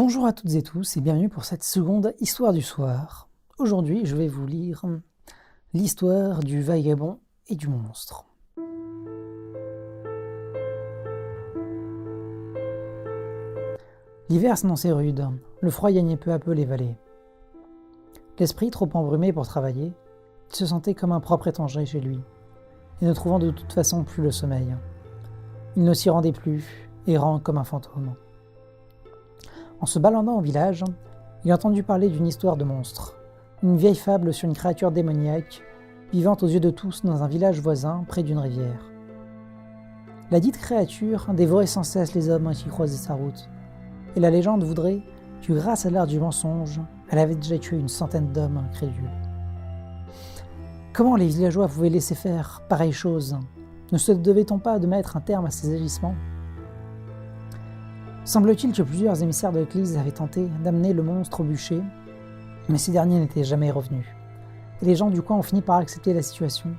Bonjour à toutes et tous et bienvenue pour cette seconde histoire du soir. Aujourd'hui, je vais vous lire l'histoire du vagabond et du monstre. L'hiver s'annonçait rude, le froid gagnait peu à peu les vallées. L'esprit trop embrumé pour travailler, il se sentait comme un propre étranger chez lui, et ne trouvant de toute façon plus le sommeil. Il ne s'y rendait plus, errant comme un fantôme. En se baladant au village, il entendit parler d'une histoire de monstre, une vieille fable sur une créature démoniaque vivant aux yeux de tous dans un village voisin près d'une rivière. La dite créature dévorait sans cesse les hommes qui croisaient sa route, et la légende voudrait que grâce à l'art du mensonge, elle avait déjà tué une centaine d'hommes incrédules. Comment les villageois pouvaient laisser faire pareille chose? Ne se devait-on pas de mettre un terme à ces agissements? Semble-t-il que plusieurs émissaires de l'Église avaient tenté d'amener le monstre au bûcher, mais ces derniers n'étaient jamais revenus. Et les gens du coin ont fini par accepter la situation,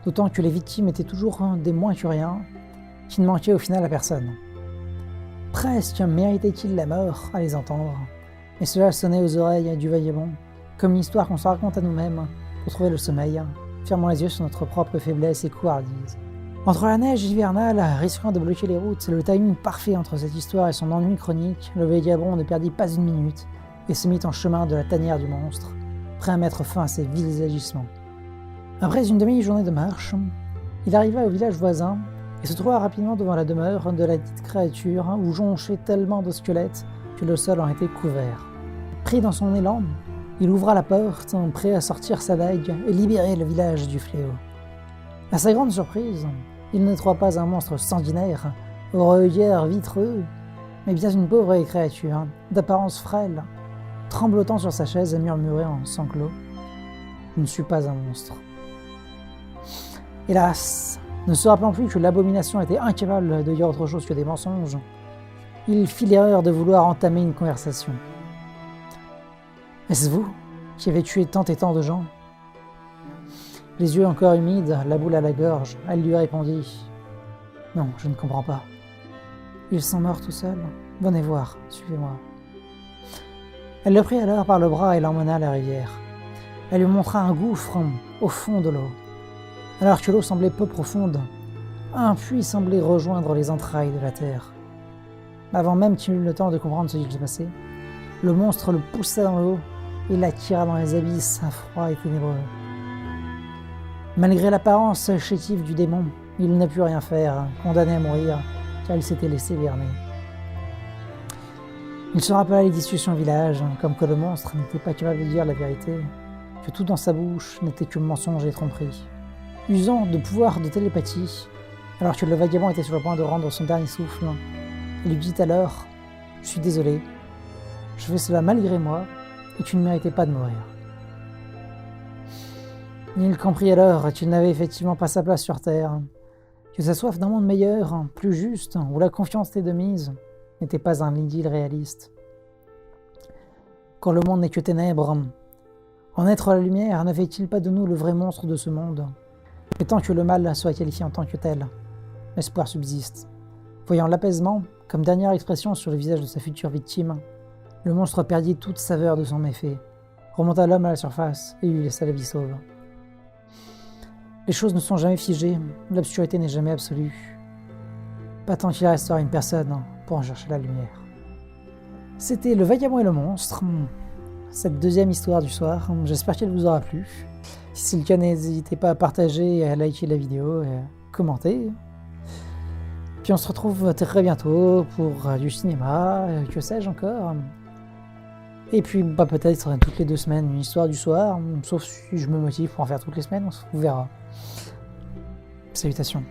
d'autant que les victimes étaient toujours des moins que rien, qui ne manquaient au final à personne. Presque méritait-il la mort à les entendre, mais cela sonnait aux oreilles du vagabond, comme une histoire qu'on se raconte à nous-mêmes pour trouver le sommeil, fermant les yeux sur notre propre faiblesse et couardise. Entre la neige hivernale, risquant de bloquer les routes, le timing parfait entre cette histoire et son ennui chronique, le vagabond ne perdit pas une minute et se mit en chemin de la tanière du monstre, prêt à mettre fin à ses vils agissements. Après une demi-journée de marche, il arriva au village voisin et se trouva rapidement devant la demeure de la dite créature où jonchaient tellement de squelettes que le sol en était couvert. Pris dans son élan, il ouvra la porte, prêt à sortir sa dague et libérer le village du fléau. À sa grande surprise, il ne trouva pas un monstre sanguinaire, au regard vitreux, mais bien une pauvre créature, d'apparence frêle, tremblotant sur sa chaise et murmurant en sanglots. « Je ne suis pas un monstre. » Hélas, ne se rappelant plus que l'abomination était incapable de dire autre chose que des mensonges, il fit l'erreur de vouloir entamer une conversation. « Est-ce vous qui avez tué tant et tant de gens ?» Les yeux encore humides, la boule à la gorge, elle lui répondit « Non, je ne comprends pas. Ils sont morts tout seuls. Venez voir, suivez-moi. » Elle le prit alors par le bras et l'emmena à la rivière. Elle lui montra un gouffre au fond de l'eau. Alors que l'eau semblait peu profonde, un puits semblait rejoindre les entrailles de la terre. Avant même qu'il eût le temps de comprendre ce qui se passait, le monstre le poussa dans l'eau et l'attira dans les abysses froids et ténébreux. Malgré l'apparence chétive du démon, il n'a pu rien faire, condamné à mourir, car il s'était laissé berner. Il se rappela les discussions au village, comme que le monstre n'était pas capable de dire la vérité, que tout dans sa bouche n'était que mensonge et tromperie. Usant de pouvoir de télépathie, alors que le vagabond était sur le point de rendre son dernier souffle, il lui dit alors « Je suis désolé, je fais cela malgré moi, et tu ne méritais pas de mourir. » Il comprit alors qu'il n'avait effectivement pas sa place sur Terre, que sa soif d'un monde meilleur, plus juste, où la confiance était de mise, n'était pas un idylle réaliste. Quand le monde n'est que ténèbres, en être la lumière ne fait-il pas de nous le vrai monstre de ce monde? Et tant que le mal soit qualifié en tant que tel, l'espoir subsiste. Voyant l'apaisement comme dernière expression sur le visage de sa future victime, le monstre perdit toute saveur de son méfait, remonta l'homme à la surface et lui laissa la vie sauve. Les choses ne sont jamais figées, l'obscurité n'est jamais absolue. Pas tant qu'il restera une personne pour en chercher la lumière. C'était Le Vagabond et le monstre, cette deuxième histoire du soir. J'espère qu'elle vous aura plu. Si c'est le cas, n'hésitez pas à partager et à liker la vidéo et à commenter. Puis on se retrouve très bientôt pour du cinéma, que sais-je encore. Et puis peut-être toutes les 2 semaines une histoire du soir, sauf si je me motive pour en faire toutes les semaines, on verra. Salutations.